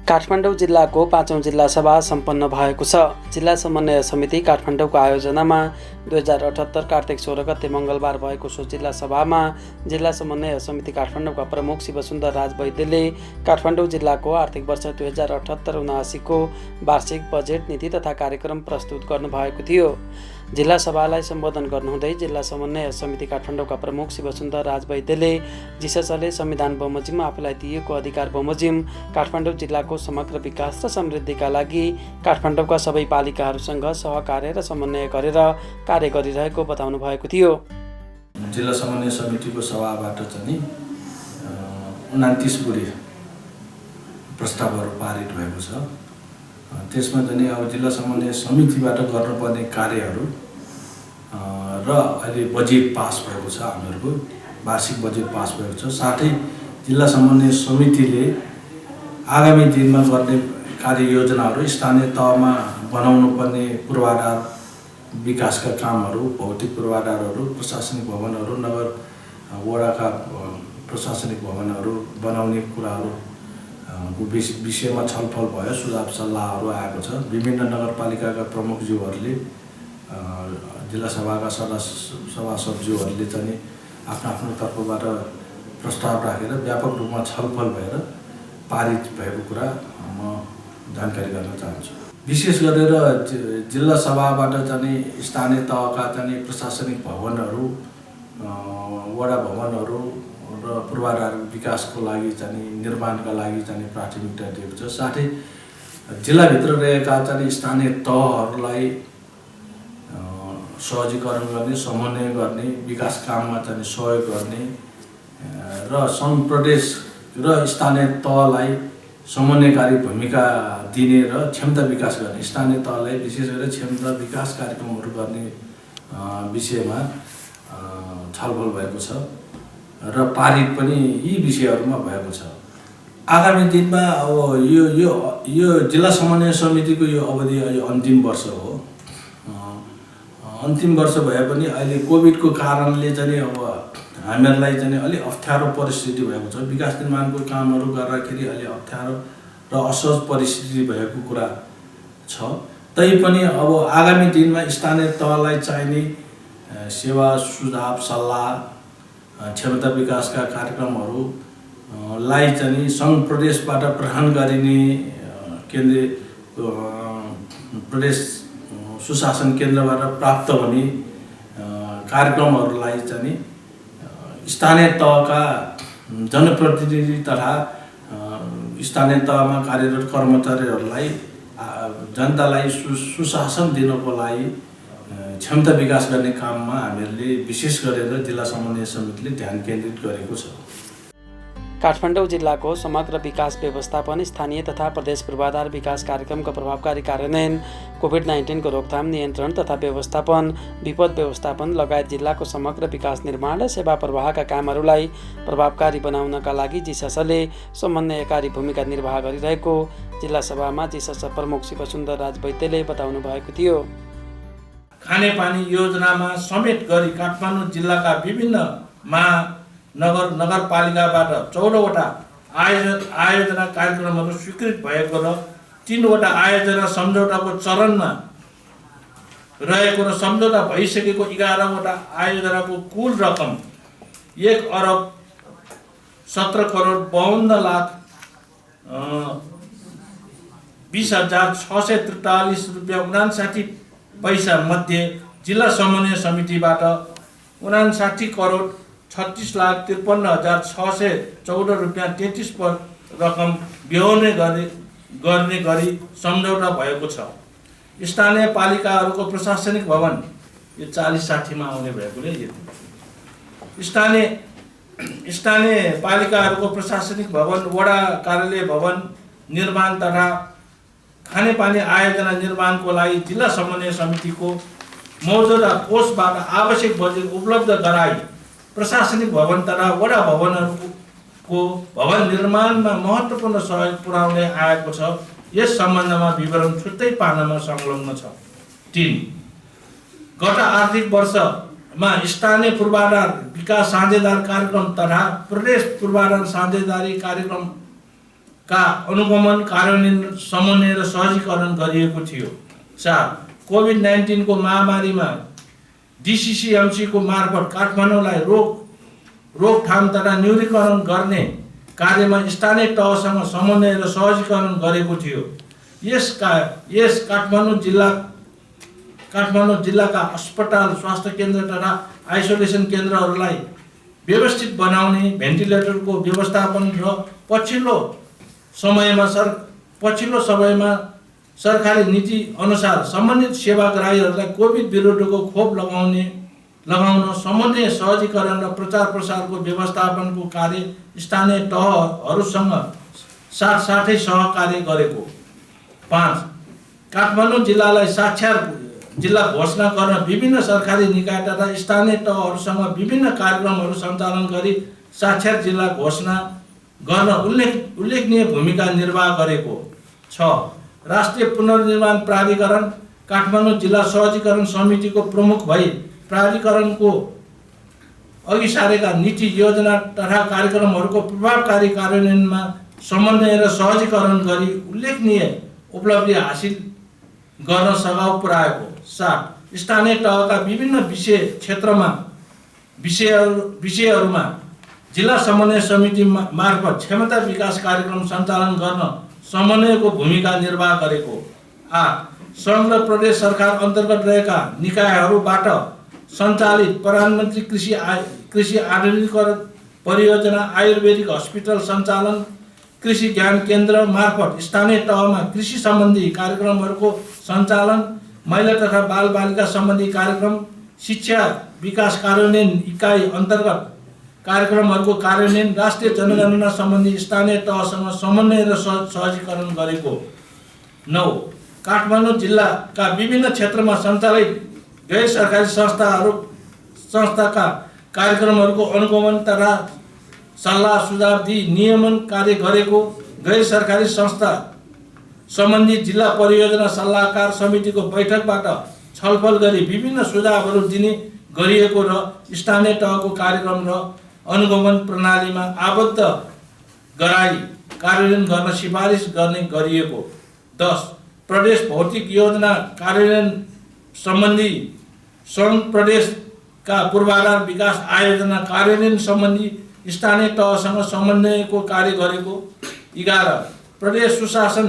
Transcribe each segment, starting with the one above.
काठमाडौँ जिल्लाको 5औं जिल्ला सभा सम्पन्न भएको छ। जिल्ला समन्वय समिति काठमाडौँको आयोजनामा 2078 कार्तिक 16 गते मङ्गलबार भएको सो जिल्ला सभामा जिल्ला समन्वय समिति काठमाडौँका प्रमुख शिवसुन्दर राज वैद्यले काठमाडौँ जिल्लाको आर्थिक वर्ष 2078-79 को वार्षिक बजेट नीति तथा कार्यक्रम प्रस्तुत गर्नुभएको थियो। जिल्ला सभालाई सम्बोधन गर्नुहुँदै जिल्ला समन्वय समिति काठमाडौँका प्रमुख शिवसुन्दर राज वैद्यले जिससले संविधान बमोजिम आफूलाई दिएको अधिकार बमोजिम काठमाडौँ जिल्लाको समग्र विकास र समृद्धिका लागि काठमाडौँका सबै पालिकाहरूसँग सहकार्य र समन्वय गरेर कार्य गरिरहेको बताउनु भएको थियो। जिल्ला समन्वय समितिको सभाबाट चाहिँ 29 बुढी प्रस्तावहरू पारित भएको छ। त्यसमा चाहिँ अब जिल्ला समन्वय समितिबाट गर्नुपर्ने कार्यहरू र अहिले बजेट पास भएको छ, हामीहरूको वार्षिक बजेट पास भएको छ। साथै जिल्ला समन्वय समितिले आगामी दिनमा गर्ने कार्ययोजनाहरू स्थानीय तहमा बनाउनु पर्ने पूर्वाधार विकासका कामहरू, भौतिक पूर्वाधारहरू, प्रशासनिक भवनहरू, नगर वडाका प्रशासनिक भवनहरू बनाउने कुराहरू विषयमा छलफल भयो। सुझाव सल्लाहहरू आएको छ। विभिन्न नगरपालिकाका प्रमुखज्यूहरूले जिल्ला सभाका सभासदज्यूहरूले चाहिँ आफ्नो तर्फबाट प्रस्ताव राखेर व्यापक रूपमा छलफल भएर पारित भएको कुरा म जानकारी गर्न चाहन्छु। विशेष गरेर जिल्ला सभाबाट चाहिँ स्थानीय तहका चाहिँ प्रशासनिक भवनहरू, वडा भवनहरू र पूर्वाधार विकासको लागि चाहिँ निर्माणका लागि चाहिँ प्राथमिकता दिएको छ। साथै जिल्लाभित्र रहेका चाहिँ स्थानीय तहहरूलाई सहजीकरण गर्ने, समन्वय गर्ने, विकास काममा चाहिँ सहयोग गर्ने र सङ्घ प्रदेश र स्थानीय तहलाई समन्वयकारी भूमिका दिने र क्षमता विकास गर्ने, स्थानीय तहलाई विशेष गरेर क्षमता विकास कार्यक्रमहरू गर्ने विषयमा छलफल भएको छ र पारित पनि यी विषयहरूमा भएको छ। आगामी दिनमा अब यो जिल्ला समन्वय समितिको यो अवधि अहिले अन्तिम वर्ष हो। अन्तिम वर्ष भए पनि अहिले कोभिडको कारणले चाहिँ अब हामीहरूलाई चाहिँ अलि अप्ठ्यारो परिस्थिति भएको छ। विकास निर्माणको कामहरू गर्दाखेरि अलि अप्ठ्यारो र असहज परिस्थिति भएको कुरा छ। तैपनि अब आगामी दिनमा स्थानीय तहलाई चाहिने सेवा, सुझाव, सल्लाह, क्षमता विकासका कार्यक्रमहरूलाई चाहिँ सङ्घ प्रदेशबाट ग्रहण गरिने, केन्द्रीय प्रदेश सुशासन केन्द्रबाट प्राप्त हुने कार्यक्रमहरूलाई चाहिँ स्थानीय तहका जनप्रतिनिधि तथा स्थानीय तहमा कार्यरत कर्मचारीहरूलाई जनतालाई सुशासन दिनको लागि क्षमता विकास गर्ने काममा हामीहरूले विशेष गरेर जिल्ला समन्वय समितिले ध्यान केन्द्रित गरेको छ। काठमाडौँ जिल्लाको समग्र विकास व्यवस्थापन, स्थानीय तथा प्रदेश पूर्वाधार विकास कार्यक्रमको प्रभावकारी कार्यान्वयन, कोभिड-19 को रोकथाम, नियन्त्रण तथा व्यवस्थापन, विपद व्यवस्थापन लगायत जिल्लाको समग्र विकास निर्माण र सेवा प्रवाहका कामहरूलाई प्रभावकारी बनाउनका लागि जिससले समन्वयकारी भूमिका निर्वाह गरिरहेको जिल्ला सभामा जिसस प्रमुख शिवसुन्दर राज वैद्यले बताउनु भएको थियो। खानेपानी योजनामा समेत गरी काठमाडौँ जिल्लाका विभिन्न नगरपालिकाबाट 14 वटा आयोजना कार्यक्रमहरू स्वीकृत भएको र 3 वटा आयोजना सम्झौताको चरणमा रहेको र सम्झौता भइसकेको 11 वटा आयोजनाको कुल रकम 1,17,20,643 रुपियाँ 59 पैसा मध्ये जिल्ला समन्वय समितिबाट 59,36,53,614 रुपियाँ 33 रकम बिहोर्ने गर्ने गरी सम्झौता भएको छ। स्थानीय पालिकाहरूको प्रशासनिक भवन यो 40-60 मा आउने भएकोले स्थानीय पालिकाहरूको प्रशासनिक भवन, वडा कार्यालय भवन निर्माण तथा खानेपानी आयोजना निर्माणको लागि जिल्ला समन्वय समितिको मौजूदा कोषबाट आवश्यक बजेट उपलब्ध गराई प्रशासनिक भवन तथा वडा भवनहरूको भवन निर्माणमा महत्त्वपूर्ण सहयोग पुर्याउँदै आएको छ। यस सम्बन्धमा विवरण छुट्टै पानामा संलग्न छ। 3. गत आर्थिक वर्षमा स्थानीय पूर्वाधार विकास साझेदार कार्यक्रम तथा प्रदेश पूर्वाधार साझेदारी कार्यक्रम का अनुगमन, कार्यान्वयन, समन्वय र सहजीकरण गरिएको थियो। 4. कोभिड-19 को महामारीमा DCCMC को मार्फत काठमाडौँलाई रोकथाम तथा न्यूनीकरण गर्ने कार्यमा स्थानीय तहसँग समन्वय र सहजीकरण गरेको थियो। यस काठमाडौँ जिल्लाका अस्पताल, स्वास्थ्य केन्द्र तथा आइसोलेसन केन्द्रहरूलाई व्यवस्थित बनाउने, भेन्टिलेटरको व्यवस्थापन र पछिल्लो समयमा सरकारी नीति अनुसार सम्बन्धित सेवाग्राहीहरूलाई कोभिड विरुद्धको खोप लगाउन समन्वय, सहजीकरण र प्रचार प्रसारको व्यवस्थापनको कार्य स्थानीय तहहरूसँग साथसाथै सहकार्य गरेको। 5. काठमाडौँ जिल्लालाई साक्षर जिल्ला घोषणा गर्न विभिन्न सरकारी निकाय तथा स्थानीय तहहरूसँग विभिन्न कार्यक्रमहरू सञ्चालन गरी साक्षर जिल्ला घोषणा गर्न उल्लेखनीय भूमिका निर्वाह गरेको। 6. राष्ट्रिय पुनर्निर्माण प्राधिकरण काठमाडौँ जिल्ला सहजीकरण समितिको प्रमुख भई प्राधिकरणको अघि सारेका नीति, योजना तथा कार्यक्रमहरूको प्रभावकारी कार्यान्वयनमा समन्वय र सहजीकरण गरी उल्लेखनीय उपलब्धि हासिल गर्न सघाउ पुर्याएको। 7. स्थानीय तहका विभिन्न विषयहरूमा जिल्ला समन्वय समिति मार्फत क्षमता विकास कार्यक्रम सञ्चालन गर्न समन्वयको भूमिका निर्वाह गरेको। 8. सङ्घ र प्रदेश सरकार अन्तर्गत रहेका निकायहरूबाट सञ्चालित प्रधानमन्त्री कृषि आधुनिकीकरण परियोजना, आयुर्वेदिक अस्पताल सञ्चालन, कृषि ज्ञान केन्द्र मार्फत स्थानीय तहमा कृषि सम्बन्धी कार्यक्रमहरूको सञ्चालन, महिला तथा बालबालिका सम्बन्धी कार्यक्रम, शिक्षा विकास कार्यान्वयन इकाइ अन्तर्गत कार्यक्रमहरूको कार्यान्वयन, राष्ट्रिय जनगणना सम्बन्धी स्थानीय तहसँग समन्वय र सहजीकरण गरेको। 9. काठमाडौँ जिल्लाका विभिन्न क्षेत्रमा सञ्चालित गैर सरकारी संस्थाका कार्यक्रमहरूको अनुगमन तथा सल्लाह सुझाव दिई नियमन कार्य गरेको। गैर सरकारी संस्था सम्बन्धी जिल्ला परियोजना सल्लाहकार समितिको बैठकबाट छलफल गरी विभिन्न सुझावहरू दिने गरिएको र स्थानीय तहको कार्यक्रम र अनुगमन प्रणालीमा आबद्ध गराई कार्यान्वयन गर्न सिफारिस गर्ने गरिएको। 10. प्रदेश भौतिक योजना कार्यान्वयन सम्बन्धी सङ्घ प्रदेशका पूर्वाधार विकास आयोजना कार्यान्वयन सम्बन्धी स्थानीय तहसँग समन्वयको कार्य गरेको। 11. प्रदेश सुशासन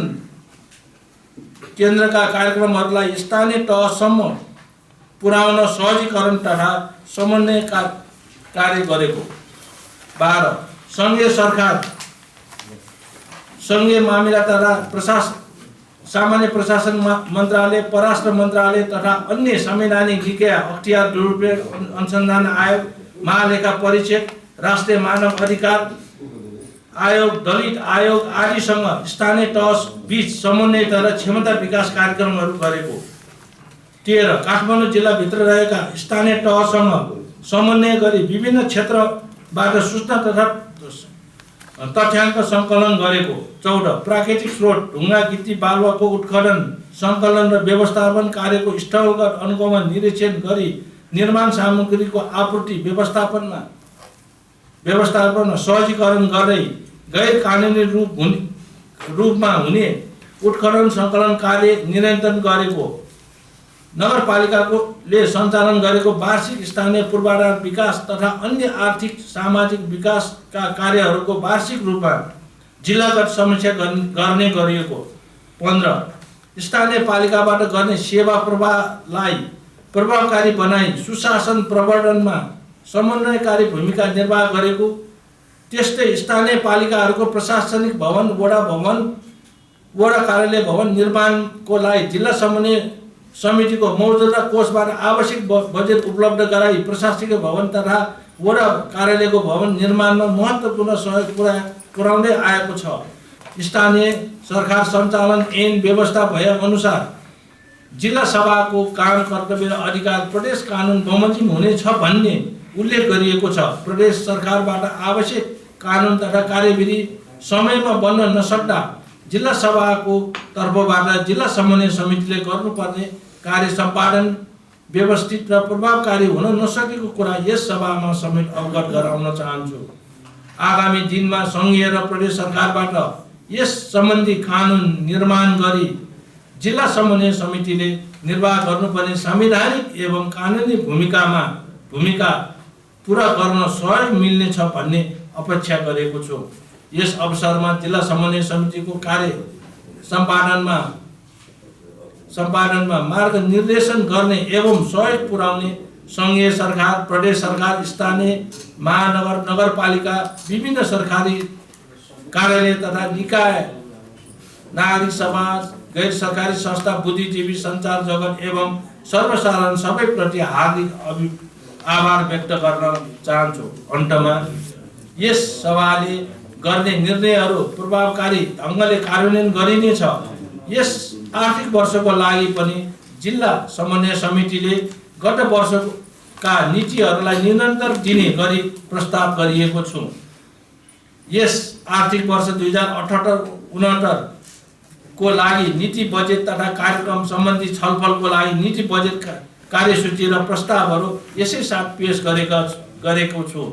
केन्द्रका कार्यक्रमहरूलाई स्थानीय तहसम्म पुर्याउन सहजीकरण तथा समन्वय कार्य गरेको। 12. सङ्घीय मामिला तथा सामान्य प्रशासन मन्त्रालय, परराष्ट्र मन्त्रालय तथा अन्य संवैधानिक निकाय, अख्तियार दुरुपयोग अनुसन्धान आयोग, महालेखा परीक्षक, राष्ट्रिय मानव अधिकार आयोग, दलित आयोग आदिसँग स्थानीय तह बीच समन्वय तथा क्षमता विकास कार्यक्रमहरू गरेको। 13. काठमाडौँ जिल्लाभित्र रहेका स्थानीय तहसँग समन्वय गरी विभिन्न क्षेत्रबाट सूचना तथा तथ्याङ्क सङ्कलन गरेको। 14. प्राकृतिक स्रोत, ढुङ्गा गिटी बालुवाको उत्खनन, सङ्कलन र व्यवस्थापन कार्यको स्थलगत अनुगमन निरीक्षण गरी निर्माण सामग्रीको आपूर्ति व्यवस्थापन सहजीकरण गर्दै गैर कानुनी रूपमा हुने उत्खनन सङ्कलन कार्य नियन्त्रण गरेको। नगरपालिकाले सञ्चालन गरेको वार्षिक स्थानीय पूर्वाधार विकास तथा अन्य आर्थिक सामाजिक विकासका कार्यहरूको वार्षिक रूपमा जिल्लागत समीक्षा गर्ने गरिएको। 15. स्थानीय पालिकाबाट गर्ने सेवा प्रवाहलाई प्रभावकारी बनाई सुशासन प्रवर्धनमा समन्वयकारी भूमिका निर्वाह गरेको। त्यस्तै स्थानीय पालिकाहरूको प्रशासनिक भवन, वडा कार्यालय भवन निर्माणको लागि जिल्ला समन्वय समितिको मौजूदा कोषबाट आवश्यक बजेट उपलब्ध गराई प्रशासकीय भवन तथा वडा कार्यालयको भवन निर्माणमा महत्त्वपूर्ण सहयोग पुर्याउँदै आएको छ। स्थानीय सरकार सञ्चालन ऐन व्यवस्था भए अनुसार जिल्ला सभाको काम, कर्तव्य र अधिकार प्रदेश कानुन बमोजिम हुनेछ भन्ने उल्लेख गरिएको छ। प्रदेश सरकारबाट आवश्यक कानुन तथा कार्यविधि समयमा बन्न नसक्दा जिल्ला सभाको तर्फबाट जिल्ला समन्वय समितिले गर्नुपर्ने कार्य सम्पादन व्यवस्थित र प्रभावकारी हुन नसकेको कुरा यस सभामा समेत अवगत गराउन चाहन्छु। आगामी दिनमा सङ्घीय र प्रदेश सरकारबाट यस सम्बन्धी कानुन निर्माण गरी जिल्ला समन्वय समितिले निर्वाह गर्नुपर्ने संवैधानिक एवं कानुनी भूमिका पुरा गर्न सहयोग मिल्नेछ भन्ने अपेक्षा गरेको छु। यस अवसरमा जिल्ला समन्वय समितिको कार्य सम्पादनमा मार्गनिर्देशन गर्ने एवं सहयोग पुर्याउने सङ्घीय सरकार, प्रदेश सरकार, स्थानीय महानगर, नगरपालिका, विभिन्न सरकारी कार्यालय तथा निकाय, नागरिक समाज, गैर सरकारी संस्था, बुद्धिजीवी, सञ्चार जगत एवं सर्वसाधारण सबैप्रति हार्दिक आभार व्यक्त गर्न चाहन्छु। अन्तमा यस सभाले गर्ने निर्णयहरू प्रभावकारी ढङ्गले कार्यान्वयन गरिनेछ। यस आर्थिक वर्षको लागि पनि जिल्ला समन्वय समितिले गत वर्षका नीतिहरूलाई निरन्तर दिने गरी प्रस्ताव गरिएको छु। यस आर्थिक वर्ष 2078-69 को लागि नीति बजेट तथा कार्यक्रम सम्बन्धी छलफलको लागि नीति बजेट कार्यसूची र प्रस्तावहरू यसै साथ पेश गरेको छु।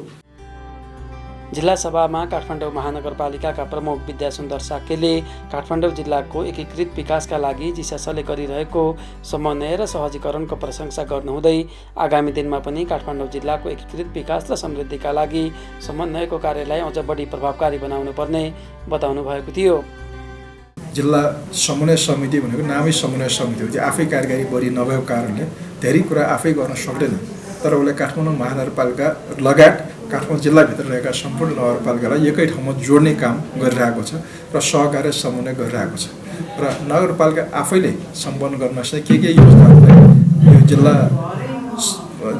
जिल्ला सभामा काठमाडौँ महानगरपालिकाका प्रमुख विद्यासुन्दर साक्यले काठमाडौँ जिल्लाको एकीकृत विकासका लागि जिसासले गरिरहेको समन्वय र सहजीकरणको प्रशंसा गर्नुहुँदै आगामी दिनमा पनि काठमाडौँ जिल्लाको एकीकृत विकास र समृद्धिका लागि समन्वयको कार्यलाई अझ बढी प्रभावकारी बनाउनु पर्ने बताउनु भएको थियो। जिल्ला समन्वय समिति भनेको नामै समन्वय समिति हो। त्यो आफै कार्यकारी बढी नभएको कारणले धेरै कुरा आफै गर्न सक्दैन। तर उसले काठमाडौँ महानगरपालिका लगायत काठमाडौँ जिल्लाभित्र रहेका सम्पूर्ण नगरपालिकालाई एकै ठाउँमा जोड्ने काम गरिरहेको छ र सहकार्य समन्वय गरिरहेको छ। र नगरपालिका आफैले सम्पन्न गर्न सक्ने के योजनाहरूलाई यो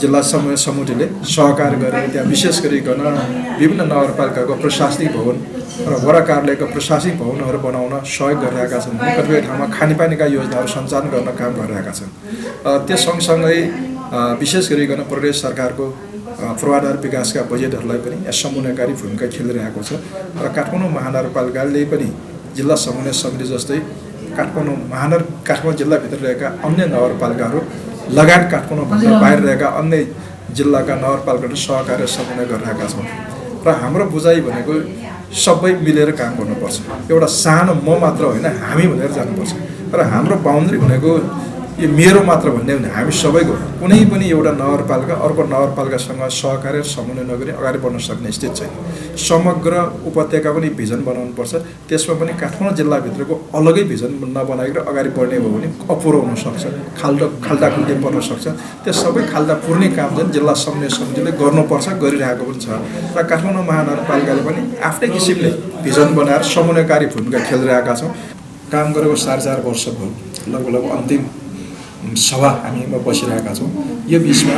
जिल्ला समन्वय समितिले सहकार गरेर त्यहाँ विशेष गरिकन विभिन्न नगरपालिकाको प्रशासनिक भवन र वडा कार्यालयको प्रशासनिक भवनहरू बनाउन सहयोग गरिरहेका छन्। कतिपय ठाउँमा खानेपानीका योजनाहरू सञ्चालन गर्न काम गरिरहेका छन्। त्यस सँगसँगै विशेष गरिकन प्रदेश सरकारको पूर्वाधार विकासका बजेटहरूलाई पनि यहाँ समन्वयकारी भूमिका खेलिरहेको छ। र काठमाडौँ महानगरपालिकाले पनि जिल्ला समन्वय समिति जस्तै काठमाडौँ जिल्लाभित्र रहेका अन्य नगरपालिकाहरू लगायत काठमाडौँभन्दा बाहिर रहेका अन्य जिल्लाका नगरपालिकाहरू सहकार्य समन्वय गरिरहेका छौँ। र हाम्रो बुझाइ भनेको सबै मिलेर काम गर्नुपर्छ। एउटा सानो म मात्र होइन, हामी भनेर जानुपर्छ। र हाम्रो बाउन्ड्री भनेको यो मेरो मात्र भन्ने होइन, हामी सबैको। कुनै पनि एउटा नगरपालिका अर्को नगरपालिकासँग सहकार्य समन्वय नगरी अगाडि बढ्न सक्ने स्थिति छैन। समग्र उपत्यका पनि भिजन बनाउनुपर्छ। त्यसमा पनि काठमाडौँ जिल्लाभित्रको अलगै भिजन नबनाएर अगाडि बढ्ने भयो भने अपुरो हुनसक्छ, खाल्डाखुल्टी पर्न सक्छ। त्यो सबै खाल्डा पुर्ने काम चाहिँ जिल्ला समन्वय समितिले गर्नुपर्छ, गरिरहेको पनि छ। र काठमाडौँ महानगरपालिकाले पनि आफ्नै किसिमले भिजन बनाएर समन्वयकारी भूमिका खेलिरहेका छौँ। काम गरेको 4.5 वर्ष भयो, लगभग अन्तिम सभा हामीमा बसिरहेका छौँ। यो बिचमा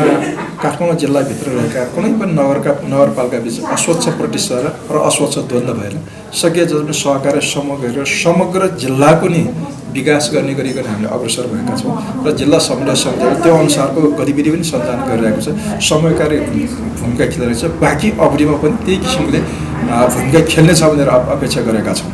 काठमाडौँ जिल्लाभित्र रहेका कुनै पनि नगरपालिका बिच अस्वच्छ प्रतिस्पर्धा र अस्वच्छ द्वन्द्व भएर सके जसमा सहकार्य समूह गरेर समग्र जिल्लाको नि विकास गर्ने गरिकन हामीले अग्रसर भएका छौँ। र जिल्ला समन्वय समितिले त्यो अनुसारको गतिविधि पनि सञ्चालन गरिरहेको छ, समयकारी भूमिका खेलिरहेको छ। बाँकी अवधिमा पनि त्यही किसिमले भूमिका खेल्नेछ भनेर अपेक्षा गरेका छौँ।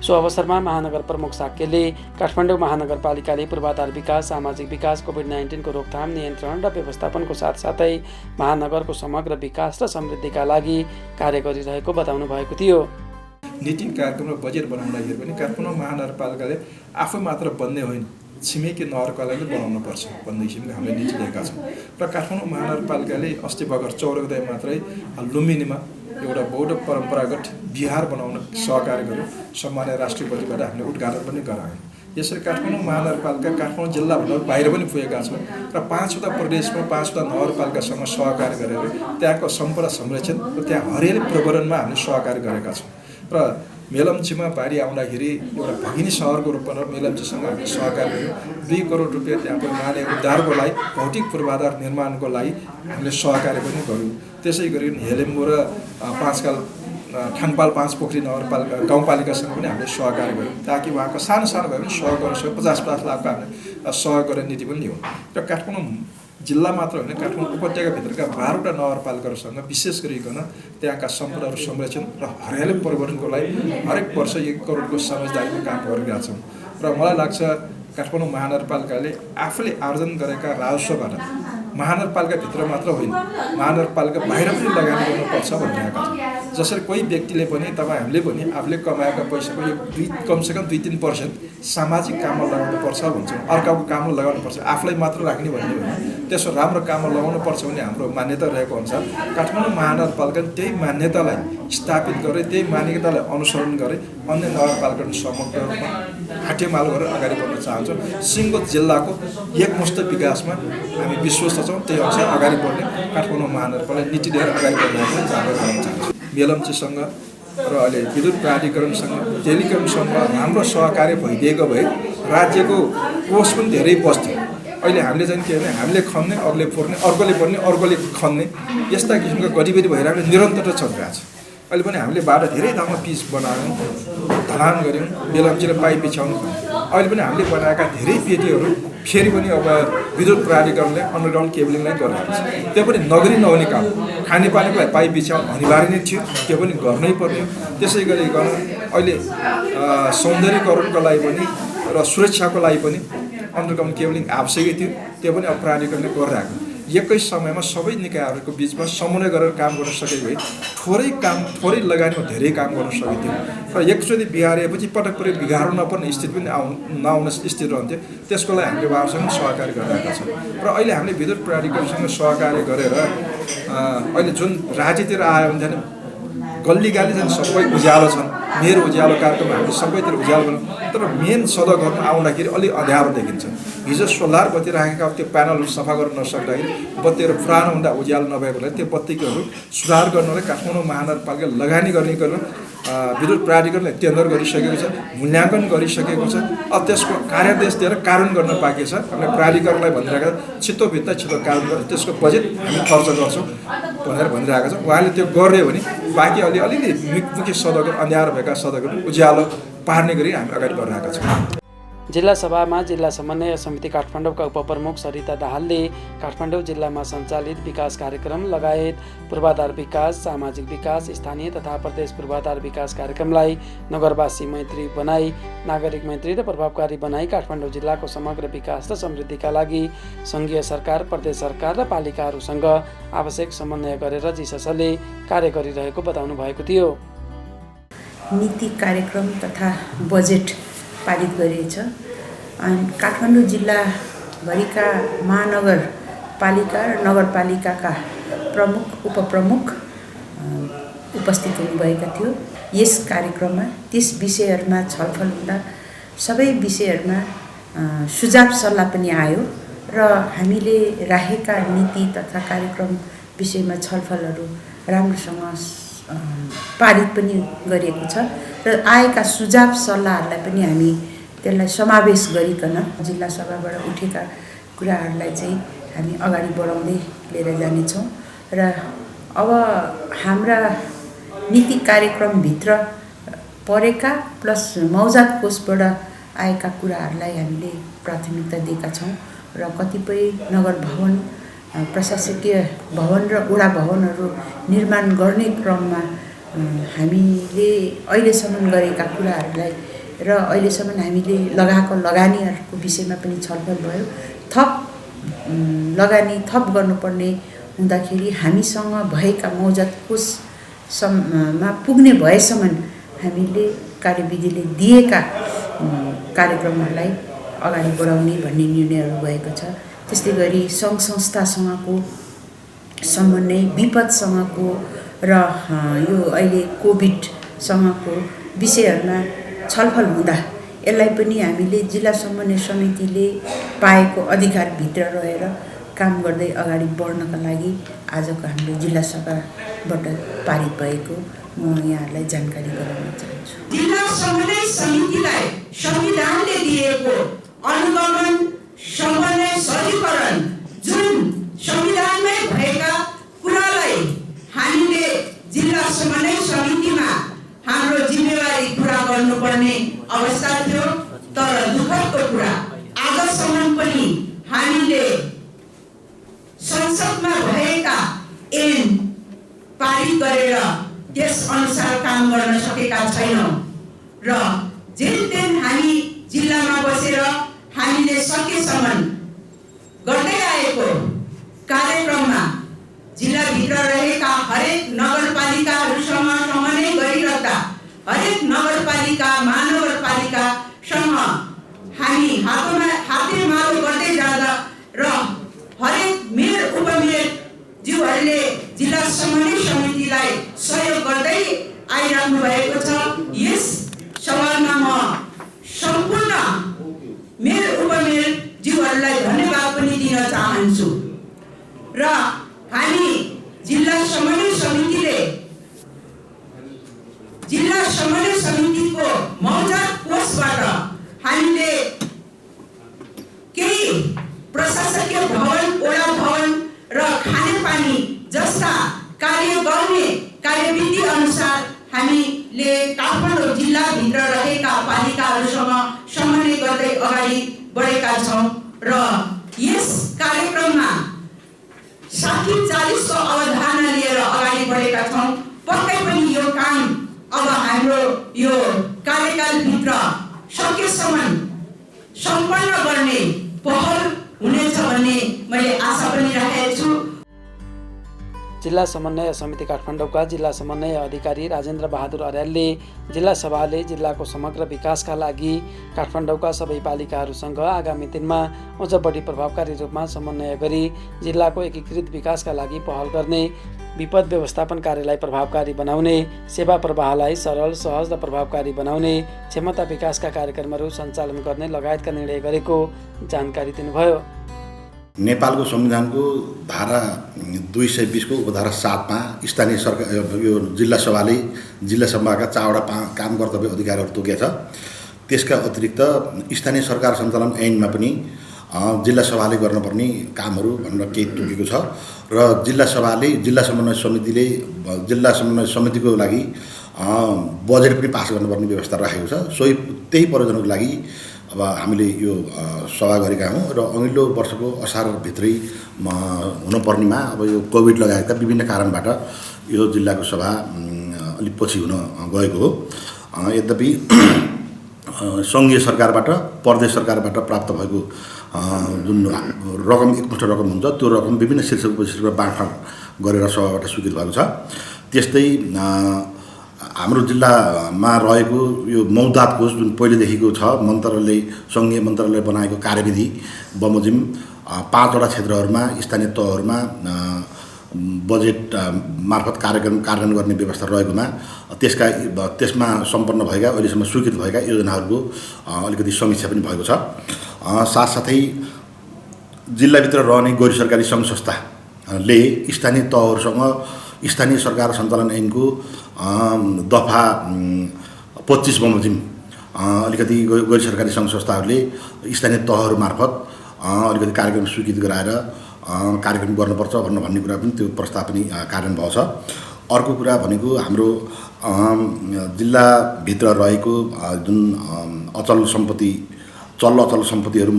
सो अवसरमा महानगर प्रमुख साक्यले काठमाडौँ महानगरपालिकाले पूर्वाधार विकास, सामाजिक विकास, कोभिड-19 को रोकथाम, नियन्त्रण र व्यवस्थापनको साथसाथै महानगरको समग्र विकास र समृद्धिका लागि कार्य गरिरहेको बताउनु भएको थियो। नीति कार्यक्रम र बजेट बनाउँदाखेरि पनि काठमाडौँ महानगरपालिकाले आफै मात्र बन्ने होइन, छिमेकी नगरपालिकाले बनाउनुपर्छ भन्ने किसिमले हामीले नीति लिएका छौँ। र काठमाडौँ महानगरपालिकाले अस्ति भर्खर 14 गते मात्रै लुम्बिनीमा एउटा बौद्ध परम्परागत विहार बनाउन सहकार्य गर्यो। सम्माननीय राष्ट्रपतिबाट हामीले उद्घाटन पनि गरायौँ। यसरी काठमाडौँ महानगरपालिका काठमाडौँ जिल्लाभन्दा बाहिर पनि पुगेका छौँ र 5वटा प्रदेशमा 5वटा नगरपालिकासँग सहकार्य गरेर त्यहाँको सम्पदा संरक्षण र त्यहाँ हरियाली प्रवर्धनमा हामीले सहकार्य गरेका छौँ। र मेलम्चीमा बाढी आउँदाखेरि एउटा भगिनी सहरको रूपमा मेलम्चीसँग हामीले सहकार्य गर्यौँ। 2 करोड रुपियाँ त्यहाँको नाले उद्धारको लागि, भौतिक पूर्वाधार निर्माणको लागि हामीले सहकार्य पनि गर्यौँ। त्यसै गरी हेलेम्बो र ठानपाल 5 पोखरी नगरपालिका गाउँपालिकासँग पनि हामीले सहकार्य गर्यौँ ताकि उहाँको सानो सानो भए पनि सहयोग गर्न सक्यो। 50-50 लाखको हामीले सहयोग गर्ने नीति पनि लियौँ। र काठमाडौँ जिल्ला मात्र होइन, काठमाडौँ उपत्यकाभित्रका 12वटा नगरपालिकाहरूसँग विशेष गरिकन त्यहाँका सम्पदाहरू संरक्षण र हरियाली परिवर्तनको लागि हरेक वर्ष 1 करोडको समझदारीमा काम गरिरहेका छौँ। र मलाई लाग्छ काठमाडौँ महानगरपालिकाले आफूले आर्जन गरेका राजस्वबाट महानगरपालिकाभित्र मात्र होइन, महानगरपालिका बाहिर पनि लगानी गर्नुपर्छ भनिरहेका छौँ। जसरी कोही व्यक्तिले पनि हामीले पनि आफूले कमाएका पैसाको यो कमसेकम 2-3% सामाजिक काममा लगाउनुपर्छ भन्छौँ, अर्काको काममा लगाउनुपर्छ, आफूलाई मात्र राख्ने भन्ने होइन। त्यसो राम्रो काममा लगाउनुपर्छ भन्ने हाम्रो मान्यता रहेको अनुसार काठमाडौँ महानगरपालिकाले त्यही मान्यतालाई स्थापित गरे, त्यही मान्यतालाई अनुसरण गरे अन्य नगरपालिकाहरू समग्र रूपमा हातेमालो गरेर अगाडि बढ्न चाहन्छौँ। सिङ्गो जिल्लाको एकमुष्ट विकासमा हामी विश्वस्त छौँ, त्यही अनुसार अगाडि बढ्ने काठमाडौँ महानगरपालिका नीति लिएर अगाडि बढ्ने जानकारी गराउन चाहन्छौँ। मेलम्चीसँग र अहिले विद्युत प्राधिकरणसँग टेलिकमसँग राम्रो सहकार्य भइदिएको भए राज्यको कोष पनि धेरै बस्थ्यो। अहिले हामीले चाहिँ के भने हामीले खन्ने, अरूले फोर्ने, अर्कोले पर्ने, अर्कोले खन्ने, यस्ता किसिमको गतिविधि भइरहेको निरन्तरता चलिरहेको छ। अहिले पनि हामीले बाटो धेरै ठाउँमा पिच बनायौँ, ढलान गऱ्यौँ, मेलम्चीले पाइप बिछाउनु पर्यो। अहिले पनि हामीले बनाएका धेरै पेटीहरू फेरि पनि अब विद्युत प्राधिकरणले अन्डरग्राउन्ड केबलिङलाई गरिरहेको छ। त्यो पनि नगरी नहुने काम, खानेपानीको लागि पाइप बिछाउनु अनिवार्य नै थियो, त्यो पनि गर्नै पर्यो। त्यसै गरिकन अहिले सौन्दर्यीकरणको लागि पनि र सुरक्षाको लागि पनि अन्डरग्राउन्ड केबलिङ आवश्यकै थियो, त्यो पनि अब प्राधिकरणले गरिरहेको। एकै समयमा सबै निकायहरूको बिचमा समन्वय गरेर काम गर्न सकेको भए थोरै लगानीमा धेरै काम गर्न सकिन्थ्यो। र एकचोटि बिगारेपछि पटक पटक बिगार्नु नपर्ने स्थिति पनि नआउने स्थिति रहन्थ्यो। त्यसको लागि हामीले उहाँहरूसँग सहकार्य गरिरहेका छौँ। र अहिले हामीले विद्युत प्राधिकरणसँग सहकार्य गरेर अहिले जुन राज्यतिर आयो भने गल्ली गाली झन् सबै उज्यालो छन्। मेरो उज्यालो कार्यक्रम हामीले सबैतिर उज्यालो बनाउँ, तर मेन सडकहरूमा आउँदाखेरि अलिक अँध्यारो देखिन्छ। हिजो सोलर बत्ती राखेका त्यो प्यानलहरू सफा गर्न नसक्दाखेरि बत्तीहरू पुरानो हुँदा उज्यालो नभएकोलाई त्यो बत्तीहरू सुधार गर्नलाई काठमाडौँ महानगरपालिका लगानी गर्ने गरेर विद्युत प्राधिकरणले टेन्डर गरिसकेको छ, मूल्याङ्कन गरिसकेको छ। अब त्यसको कार्यादेश दिएर कार्यान्वयन गर्न बाँकी छ। हामीले प्राधिकरणलाई भनिरहेका छिटोभित्ता छिटो कार्यान्वयन गरेर त्यसको बजेट हामी खर्च गर्छौँ भनेर भनिरहेका छौँ। उहाँले त्यो गर्यो भने बाँकी अलिअलि मुख्य सडकहरू अँध्यारो भएका सडकहरू उज्यालो पार्ने गरी हामी अगाडि बढिरहेका छौँ। जिल्ला सभामा जिल्ला समन्वय समिति काठमाडौँका उपप्रमुख सरिता दाहालले काठमाडौँ जिल्लामा सञ्चालित विकास कार्यक्रम लगायत पूर्वाधार विकास, सामाजिक विकास, स्थानीय तथा प्रदेश पूर्वाधार विकास कार्यक्रमलाई नगरवासी मैत्री बनाई, नागरिक मैत्री र प्रभावकारी बनाई काठमाडौँ जिल्लाको समग्र विकास र समृद्धिका लागि सङ्घीय सरकार, प्रदेश सरकार र पालिकाहरूसँग आवश्यक समन्वय गरेर जिससले कार्य गरिरहेको बताउनु भएको थियो। नीति कार्यक्रम तथा बजेट पारित गरिएछ। काठमाडौँ जिल्लाभरिका महानगरपालिका र नगरपालिकाका प्रमुख उपप्रमुख उपस्थित हुनुभएका थियो। यस कार्यक्रममा 30 विषयहरूमा छलफल हुँदा सबै विषयहरूमा सुझाव सल्लाह पनि आयो र हामीले राखेका नीति तथा कार्यक्रम विषयमा छलफलहरू राम्रोसँग पारित पनि गरिएको छ र आएका सुझाव सल्लाहहरूलाई पनि हामी त्यसलाई समावेश गरिकन जिल्ला सभाबाट उठेका कुराहरूलाई चाहिँ हामी अगाडि बढाउँदै लिएर जानेछौँ। र अब हाम्रा नीति कार्यक्रमभित्र परेका प्लस मौजात कोषबाट आएका कुराहरूलाई हामीले प्राथमिकता दिएका छौँ र कतिपय नगर भवन, प्रशासकीय भवन र वडा भवनहरू निर्माण गर्ने क्रममा हामीले अहिलेसम्म गरेका कुराहरूलाई र अहिलेसम्म हामीले लगाएको लगानीहरूको विषयमा पनि छलफल भयो। थप लगानी थप गर्नुपर्ने हुँदाखेरि हामीसँग भएका मौजात कोषमा पुग्ने भएसम्म हामीले कार्यविधिले दिएका कार्यक्रमहरूलाई अगाडि बढाउने भन्ने निर्णयहरू भएको छ। त्यस्तै गरी सङ्घ संस्थासँगको समन्वय, विपदसँगको र यो अहिले कोभिडसँगको विषयहरूमा छलफल हुँदा यसलाई पनि हामीले जिल्ला समन्वय समितिले पाएको अधिकारभित्र रहेर काम गर्दै अगाडि बढ्नका लागि आजको हाम्रो जिल्ला सभाबाट पारित भएको म यहाँहरूलाई जानकारी गराउन चाहन्छु। जिल्ला समन्वय समितिलाई संविधानले दिएको अनुगमन, समन्वय, सहजीकरण जुन संविधानमै भएका कुरालाई हामीले जिल्ला समन्वय समितिमा हाम्रो जिम्मेवारी पुरा गर्नुपर्ने अवस्था थियो। तर दुःखदको कुरा आजसम्म पनि हामीले संसदमा भएका ऐन पारित गरेर त्यस अनुसार काम गर्न सकेका छैनौँ र जेन हामी जिल्लामा बसेर हामीले सकेसम्म गर्दै आएको कार्यक्रममा जिल्लाभित्र रहेका हरेक नगरपालिकाहरूसँग हामी हातेमालो गर्दै जाँदा र हरेक मेयर उपमेयर ज्यूहरूले जिल्ला समन्वय समितिलाई सहयोग गर्दै आइराख्नु भएको छ। यस सवालमा म सम्पूर्ण मेयर उपमेयर ज्यूहरूलाई धन्यवाद पनि दिन चाहन्छु र हामी जिल्ला समन्वय समितिको मौजत कोषबाट हामीले केही प्रशासकीय भवन, वडा भवन र खानेपानी जस्ता कार्य गर्ने कार्यविधि अनुसार हामीले काठमाडौँ जिल्लाभित्र रहेका पालिकाहरूसँग समन्वय गर्दै अगाडि बढेका छौँ र यस कार्यक्रममा 60-40 को अवधारणा लिएर अगाडि बढेका छौँ। पक्कै पनि यो काम अब हाम्रो यो कार्यकालभित्र सकेसम्म सम्पन्न गर्ने पहल हुनेछ भन्ने मैले आशा पनि राखेको छु। जिल्ला समन्वय समिति काठमाडौँका जिल्ला समन्वय अधिकारी राजेन्द्र बहादुर अर्यालले जिल्ला सभाले जिल्लाको समग्र विकासका लागि काठमाडौँका सबै पालिकाहरूसँग आगामी दिनमा अझ बढी प्रभावकारी रूपमा समन्वय गरी जिल्लाको एकीकृत विकासका लागि पहल गर्ने, विपद व्यवस्थापन कार्यलाई प्रभावकारी बनाउने, सेवा प्रवाहलाई सरल, सहज र प्रभावकारी बनाउने, क्षमता विकासका कार्यक्रमहरू सञ्चालन गर्ने लगायतका निर्णय गरेको जानकारी दिनुभयो। नेपालको संविधानको धारा 220 को उपधारा 7 मा स्थानीय सरकार यो जिल्ला सभाले जिल्ला सभाका 4वटा काम कर्तव्य अधिकारहरू तोकेको छ। त्यसका अतिरिक्त स्थानीय सरकार सञ्चालन ऐनमा पनि जिल्ला सभाले गर्नुपर्ने कामहरू भनेर केही तोकेको छ र जिल्ला सभाले जिल्ला समन्वय समितिको लागि बजेट पनि पास गर्नुपर्ने व्यवस्था राखेको छ। सोही त्यही प्रयोजनको लागि अब हामीले यो सभा गरेका हौँ र अघिल्लो वर्षको असारभित्रै हुनुपर्नेमा अब यो कोभिड लगायतका विभिन्न कारणबाट यो जिल्लाको सभा अलिक पछि हुन गएको हो। यद्यपि सङ्घीय सरकारबाट प्रदेश सरकारबाट प्राप्त भएको जुन रकम एकमुष्ट रकम हुन्छ त्यो रकम विभिन्न शीर्षक उपशीर्षकमा बाँडफाँड गरेर सभाबाट स्वीकृत भएको छ। त्यस्तै हाम्रो जिल्लामा रहेको यो मौदात कोष जुन पहिलेदेखिको छ मन्त्रालय सङ्घीय मन्त्रालय बनाएको कार्यविधि बमोजिम 5वटा क्षेत्रहरूमा स्थानीय तहहरूमा बजेट मार्फत कार्यान्वयन गर्ने व्यवस्था रहेकोमा त्यसमा सम्पन्न भएका अहिलेसम्म स्वीकृत भएका योजनाहरूको अलिकति समीक्षा पनि भएको छ। साथसाथै जिल्लाभित्र रहने गैर सरकारी सङ्घ संस्थाले स्थानीय तहहरूसँग स्थानीय सरकार सञ्चालन ऐनको दफा 25 बमोजिम अलिकति गैर सरकारी सङ्घ संस्थाहरूले स्थानीय तहहरू मार्फत अलिकति कार्यक्रम स्वीकृत गराएर कार्यक्रम गर्नुपर्छ भन्ने कुरा पनि त्यो प्रस्ताव पनि कार्यान्वयन भएको छ। अर्को कुरा भनेको हाम्रो जिल्लाभित्र रहेको जुन चल अचल सम्पत्तिहरू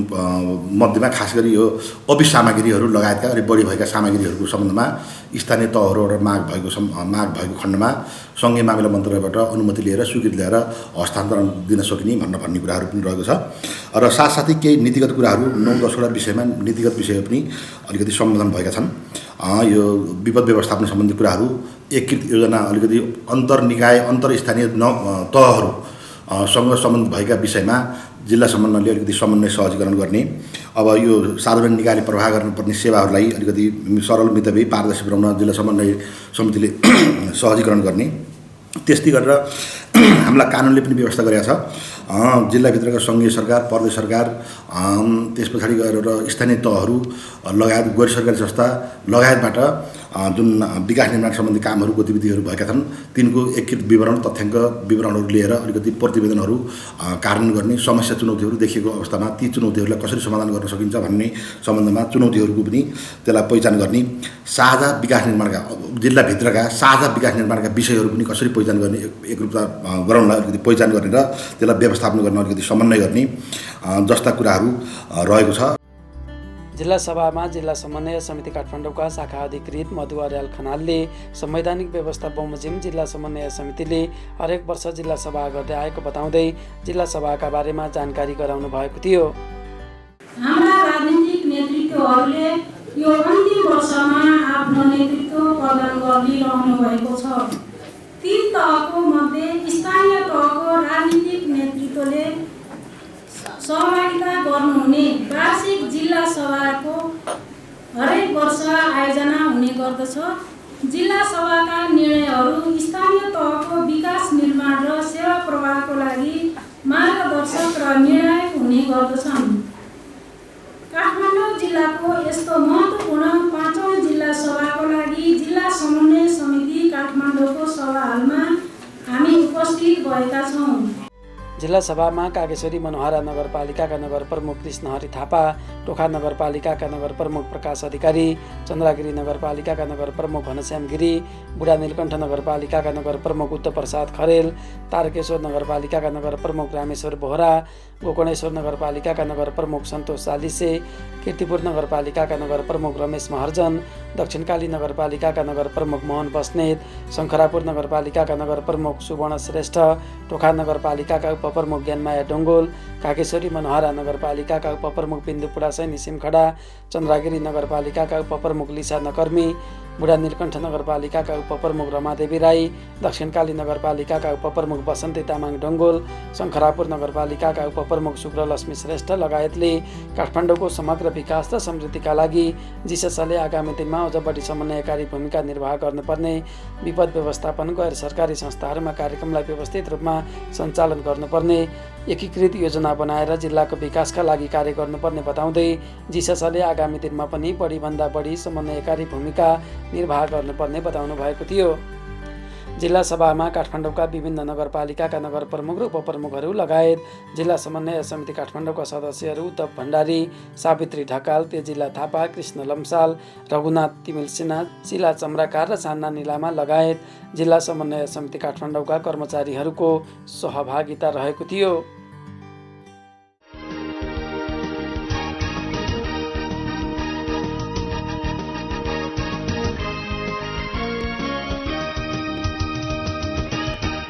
मध्येमा खास गरी यो अभिसामग्रीहरू लगायतका अलिक बढी भएका सामग्रीहरूको सम्बन्धमा स्थानीय तहहरूबाट माग भएको खण्डमा सङ्घीय मामिला मन्त्रालयबाट अनुमति लिएर स्वीकृति लिएर हस्तान्तरण दिन सकिने भन्ने कुराहरू पनि रहेको छ। र साथसाथै केही नीतिगत कुराहरू 9-10वटा विषयमा नीतिगत विषय पनि अलिकति सम्बोधन भएका छन्। यो विपद व्यवस्थापन सम्बन्धी कुराहरू एकीकृत योजना अलिकति अन्तर्निकाय अन्तरस्थानीय तहहरूसँग सम्बन्धित भएका विषयमा जिल्ला समन्वयले अलिकति समन्वय सहजीकरण गर्ने, अब यो सार्वजनिक निकायले प्रवाह गर्नुपर्ने सेवाहरूलाई अलिकति सरल मितव्ययी पारदर्शी बनाउन जिल्ला समन्वय समितिले सहजीकरण गर्ने। त्यस्तै गरेर हामीलाई कानुनले पनि व्यवस्था गरेको छ। जिल्लाभित्रका सङ्घीय सरकार प्रदेश सरकार त्यस पछाडि गएर स्थानीय तहहरू लगायत गैर सरकारी संस्था लगायतबाट जुन विकास निर्माण सम्बन्धी कामहरू गतिविधिहरू भएका छन् तिनको एकीकृत विवरण तथ्याङ्क विवरणहरू लिएर अलिकति प्रतिवेदनहरू कार्यान्वयन गर्ने, समस्या चुनौतीहरू देखिएको अवस्थामा ती चुनौतीहरूलाई कसरी समाधान गर्न सकिन्छ भन्ने सम्बन्धमा चुनौतीहरूको पनि त्यसलाई पहिचान गर्ने, साझा विकास निर्माणका जिल्लाभित्रका साझा विकास निर्माणका विषयहरू पनि कसरी पहिचान गर्ने, एकरूपता गराउनलाई अलिकति पहिचान गर्ने र त्यसलाई व्यवस्थापन गर्न अलिकति समन्वय गर्ने जस्ता कुराहरू रहेको छ। जिल्ला सभामा जिल्ला समन्वय समिति काठमाडौँका शाखा अधिकृत मधु अर्याल खनालले संवैधानिक व्यवस्था बमोजिम जिल्ला समन्वय समितिले हरेक वर्ष जिल्ला सभा गर्दै आएको बताउँदै जिल्ला सभाका बारेमा जानकारी गराउनु भएको थियो। हाम्रा राजनीतिक नेतृत्वहरूले यो अन्तिम वर्षमा आफ्नो नेतृत्व प्रदान गरिरहनु भएको छ। 3 तहको मध्ये स्थानीय तहको राजनीतिक नेतृत्वले सहभागिता गर्नुहुने वार्षिक जिल्ला सभाको हरेक वर्ष आयोजना हुने गर्दछ। जिल्ला सभाका निर्णयहरू स्थानीय तहको विकास निर्माण र सेवा प्रवाहको लागि मार्गदर्शक र निर्णायक हुने गर्दछन्। काठमाडौँ जिल्लाको यस्तो महत्त्वपूर्ण 5औं जिल्ला सभाको लागि जिल्ला समन्वय समिति काठमाडौँको सभा हलमा हामी उपस्थित भएका छौँ। जिल्ला सभामा कागेश्वरी मनोहरा नगरपालिकाका नगर प्रमुख कृष्णहरि थापा, टोखा नगरपालिकाका नगर प्रमुख प्रकाश अधिकारी, चन्द्रागिरी नगरपालिकाका नगर प्रमुख घनश्याम गिरी, बुढा नीलकण्ठ नगरपालिकाका नगर प्रमुख उत्तर प्रसाद खरेल, तारकेश्वर नगरपालिकाका नगर प्रमुख रामेश्वर बोहरा, गोकर्णेश्वर नगरपालिकाका नगर प्रमुख सन्तोष चालिसे, कीर्तिपुर नगरपालिकाका नगर प्रमुख रमेश महर्जन, दक्षिणकाली नगरपालिकाका नगर प्रमुख मोहन बस्नेत, शङ्खरापुर नगरपालिकाका नगर प्रमुख सुवर्ण श्रेष्ठ, टोखा नगरपालिकाका उपप्रमुख ज्ञानमाया डोङ्गोल, कागेश्वरी मनोहरा नगरपालिकाका उपप्रमुख बिन्दुपुडा सैनी सिमखडा, चन्द्रागिरी नगरपालिकाका उपप्रमुख लिसा नकर्मी, बुढा नीलकण्ठ नगरपालिकाका उपप्रमुख रमादेवी राई, दक्षिणकाली नगरपालिकाका उपप्रमुख बसन्ती तामाङ डोङ्गोल, शङ्खरापुर नगरपालिकाका उपप्रमुख शुक्रलक्ष्मी श्रेष्ठ लगायतले काठमाडौँको समग्र विकास र समृद्धिका लागि जिससले आगामी दिनमा अझ बढी समन्वयकारी भूमिका निर्वाह गर्नुपर्ने, विपद व्यवस्थापन गैर सरकारी संस्थाहरूमा कार्यक्रमलाई व्यवस्थित रूपमा सञ्चालन गर्नुपर्ने, एकीकृत योजना बनाएर जिल्लाको विकासका लागि कार्य गर्नुपर्ने बताउँदै जिससले आगामी दिनमा पनि बढीभन्दा बढी समन्वयकारी भूमिका निर्वाह गर्नुपर्ने बताउनु भएको थियो। जिल्ला सभामा काठमाडौँका विभिन्न नगरपालिकाका नगर प्रमुख र उपप्रमुखहरू लगायत जिल्ला समन्वय समिति काठमाडौँका सदस्यहरू उद्धव भण्डारी, सावित्री ढकाल, तेजिला थापा, कृष्ण लम्साल, रघुनाथ तिमिल सिन्हा, शिला चम्राकार र चान्ना लामा लगायत जिल्ला समन्वय समिति काठमाडौँका कर्मचारीहरूको सहभागिता रहेको थियो।